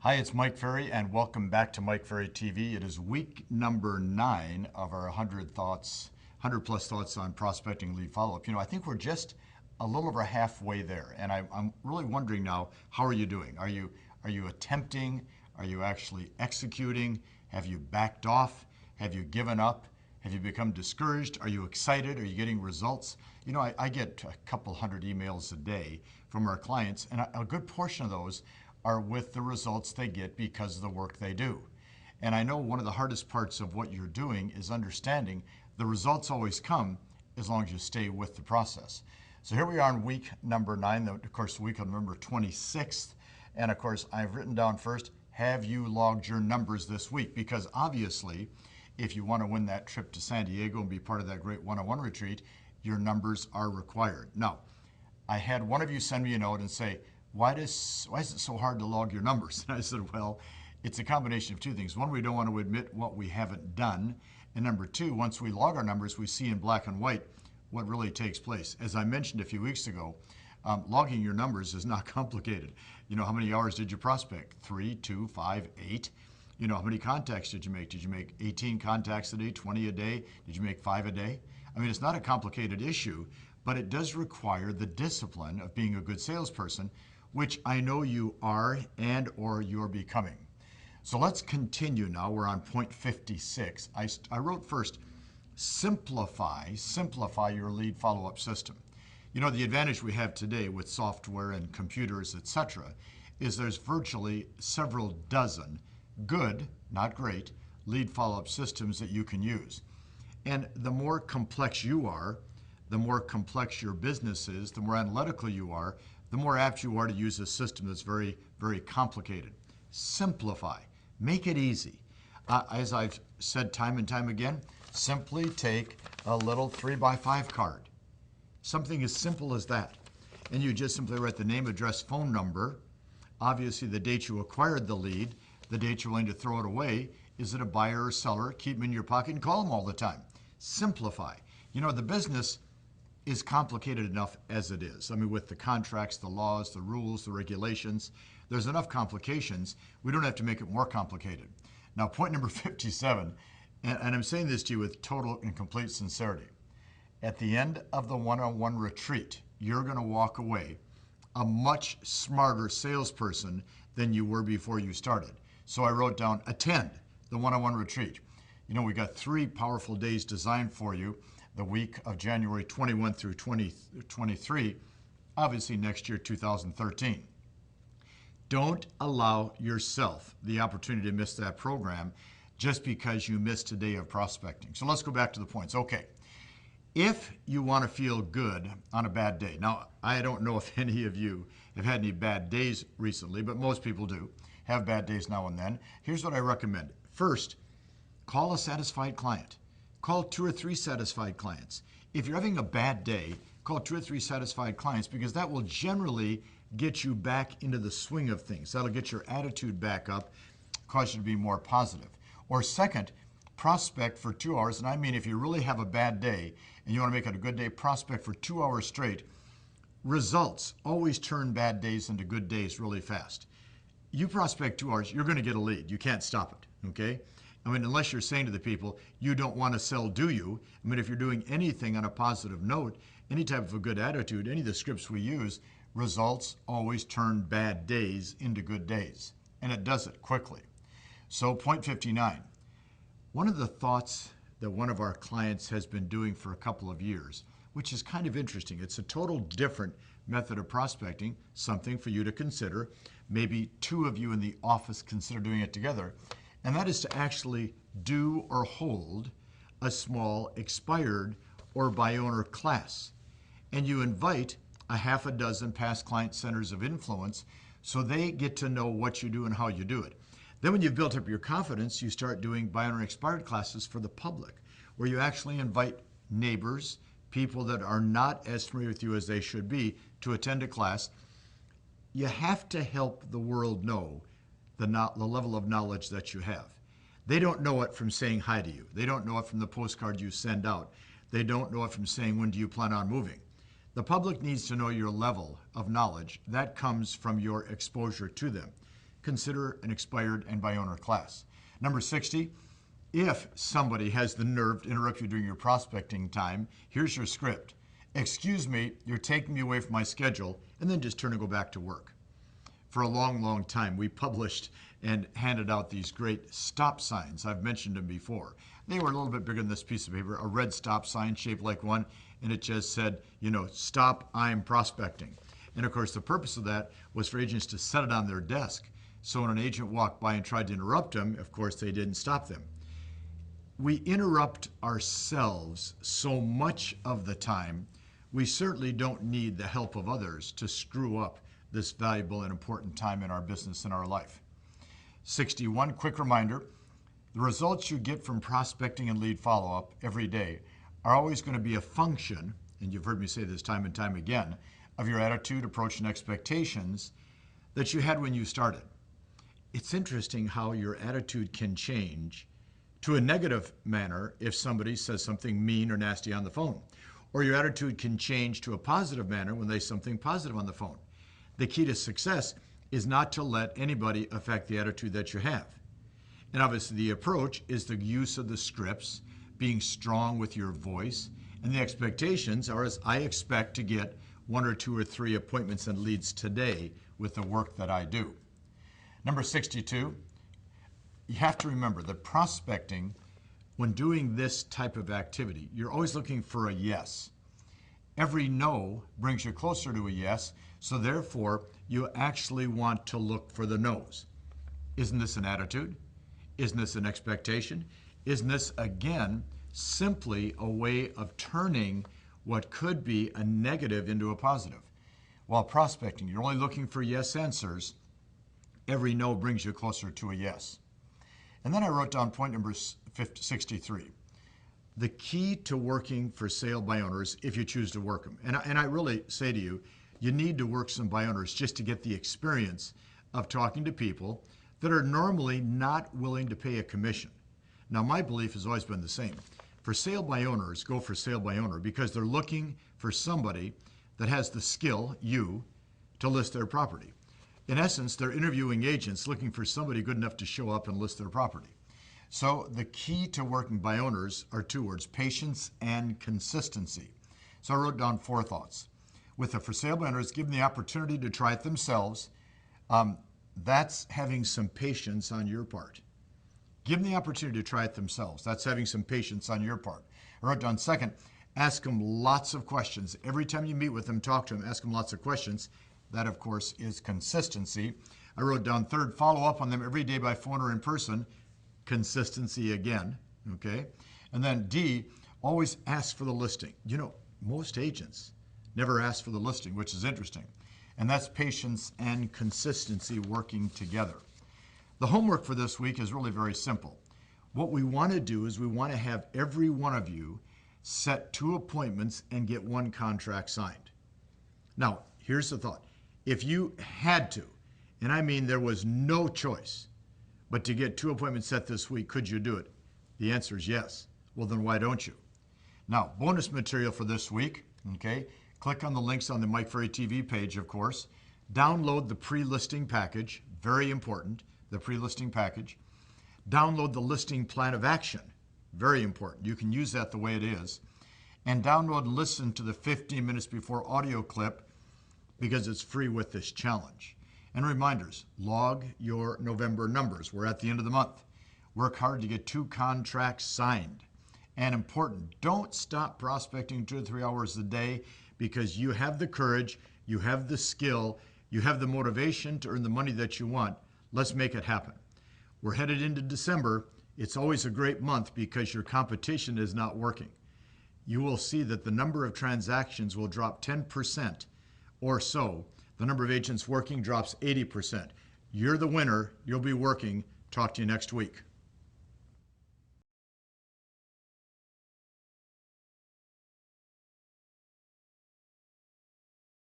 Hi, it's Mike Ferry, and welcome back to Mike Ferry TV. It is week number 9 of our 100 plus thoughts on prospecting lead follow-up. I think we're just a little over halfway there, and I'm really wondering now, how are you doing? Are you attempting? Are you actually executing? Have you backed off? Have you given up? Have you become discouraged? Are you excited? Are you getting results? I get a couple hundred emails a day from our clients, and a good portion of those are with the results they get because of the work they do. And I know one of the hardest parts of what you're doing is understanding the results always come as long as you stay with the process. So here we are in week number 9, of course, week on November 26th. And of course, I've written down first, have you logged your numbers this week? Because obviously, if you want to win that trip to San Diego and be part of that great one-on-one retreat, your numbers are required. Now, I had one of you send me a note and say, why is it so hard to log your numbers? And I said, well, it's a combination of two things. One, we don't want to admit what we haven't done. And number two, once we log our numbers, we see in black and white what really takes place. As I mentioned a few weeks ago, logging your numbers is not complicated. How many hours did you prospect? 3, 2, 5, 8. How many contacts did you make? Did you make 18 contacts a day, 20 a day? Did you make 5 a day? I mean, it's not a complicated issue, but it does require the discipline of being a good salesperson, which I know you are and or you're becoming. So let's continue now. We're on point 56. I wrote first, simplify your lead follow-up system. The advantage we have today with software and computers, etc., is there's virtually several dozen good, not great, lead follow-up systems that you can use. And the more complex you are, the more complex your business is, the more analytical you are, the more apt you are to use a system that's very, very complicated. Simplify. Make it easy. As I've said time and time again, simply take a little 3x5 card. Something as simple as that. And you just simply write the name, address, phone number, obviously the date you acquired the lead, the date you're willing to throw it away. Is it a buyer or seller? Keep them in your pocket and call them all the time. Simplify. The business is complicated enough as it is. I mean, with the contracts, the laws, the rules, the regulations, there's enough complications. We don't have to make it more complicated. Now, point number 57, and I'm saying this to you with total and complete sincerity. At the end of the one-on-one retreat, you're going to walk away a much smarter salesperson than you were before you started. So I wrote down, attend the one-on-one retreat. We got 3 powerful days designed for you. The week of January 21 through 2023, obviously next year, 2013. Don't allow yourself the opportunity to miss that program just because you missed a day of prospecting. So let's go back to the points. Okay, if you want to feel good on a bad day, now I don't know if any of you have had any bad days recently, but most people do have bad days now and then. Here's what I recommend. First, call a satisfied client. Call 2 or 3 satisfied clients. If you're having a bad day, call 2 or 3 satisfied clients because that will generally get you back into the swing of things. That'll get your attitude back up, cause you to be more positive. Or second, prospect for 2 hours. And I mean, if you really have a bad day and you want to make it a good day, prospect for 2 hours straight. Results always turn bad days into good days really fast. You prospect 2 hours, you're going to get a lead. You can't stop it, okay? I mean, unless you're saying to the people, you don't want to sell, do you? I mean, if you're doing anything on a positive note, any type of a good attitude, any of the scripts we use, results always turn bad days into good days. And it does it quickly. So point 59, one of the thoughts that one of our clients has been doing for a couple of years, which is kind of interesting. It's a total different method of prospecting, something for you to consider. Maybe 2 of you in the office consider doing it together. And that is to actually do or hold a small expired or by owner class. And you invite a half a dozen past client centers of influence so they get to know what you do and how you do it. Then when you've built up your confidence, you start doing by owner expired classes for the public, where you actually invite neighbors, people that are not as familiar with you as they should be, to attend a class. You have to help the world know the level of knowledge that you have. They don't know it from saying hi to you. They don't know it from the postcard you send out. They don't know it from saying, when do you plan on moving? The public needs to know your level of knowledge. That comes from your exposure to them. consider an expired and by owner class. Number 60, if somebody has the nerve to interrupt you during your prospecting time, here's your script. Excuse me, you're taking me away from my schedule, and then just turn and go back to work. For a long, long time, we published and handed out these great stop signs. I've mentioned them before. They were a little bit bigger than this piece of paper, a red stop sign shaped like one, and it just said, stop, I'm prospecting. And of course, the purpose of that was for agents to set it on their desk. So when an agent walked by and tried to interrupt them, of course, they didn't stop them. We interrupt ourselves so much of the time, we certainly don't need the help of others to screw up this valuable and important time in our business and our life. 61, quick reminder, the results you get from prospecting and lead follow-up every day are always going to be a function, and you've heard me say this time and time again, of your attitude, approach, and expectations that you had when you started. It's interesting how your attitude can change to a negative manner if somebody says something mean or nasty on the phone. Or your attitude can change to a positive manner when they say something positive on the phone. The key to success is not to let anybody affect the attitude that you have. And obviously the approach is the use of the scripts, being strong with your voice, and the expectations are as I expect to get 1 or 2 or 3 appointments and leads today with the work that I do. Number 62, you have to remember that prospecting, when doing this type of activity, you're always looking for a yes. Every no brings you closer to a yes, so therefore you actually want to look for the no's. Isn't this an attitude? Isn't this an expectation? Isn't this, again, simply a way of turning what could be a negative into a positive? While prospecting, you're only looking for yes answers. Every no brings you closer to a yes. And then I wrote down point number 63. The key to working for sale by owners, if you choose to work them, and I really say to you, you need to work some by owners just to get the experience of talking to people that are normally not willing to pay a commission. Now, my belief has always been the same. For sale by owners, go for sale by owner because they're looking for somebody that has the skill, you, to list their property. In essence, they're interviewing agents looking for somebody good enough to show up and list their property. So the key to working by owners are 2 words, patience and consistency. So I wrote down 4 thoughts. With the for sale by owners, give them the opportunity to try it themselves. That's having some patience on your part. Give them the opportunity to try it themselves. That's having some patience on your part. I wrote down second, ask them lots of questions. Every time you meet with them, talk to them, ask them lots of questions. That, of course, is consistency. I wrote down third, follow up on them every day by phone or in person. Consistency again, okay? And then D, always ask for the listing. Most agents never ask for the listing, which is interesting. And that's patience and consistency working together. The homework for this week is really very simple. What we want to do is we want to have every one of you set 2 appointments and get 1 contract signed. Now, here's the thought. If you had to, and I mean there was no choice, but to get 2 appointments set this week, could you do it? The answer is yes. Well, then why don't you? Now, bonus material for this week, okay? Click on the links on the Mike Ferry TV page, of course. Download the pre-listing package, very important, the pre-listing package. Download the listing plan of action, very important. You can use that the way it is. And download and listen to the 15 minutes before audio clip because it's free with this challenge. And reminders, log your November numbers. We're at the end of the month. Work hard to get 2 contracts signed. And important, don't stop prospecting 2 to 3 hours a day because you have the courage, you have the skill, you have the motivation to earn the money that you want. Let's make it happen. We're headed into December. It's always a great month because your competition is not working. You will see that the number of transactions will drop 10% or so. The number of agents working drops 80%. You're the winner. You'll be working. Talk to you next week.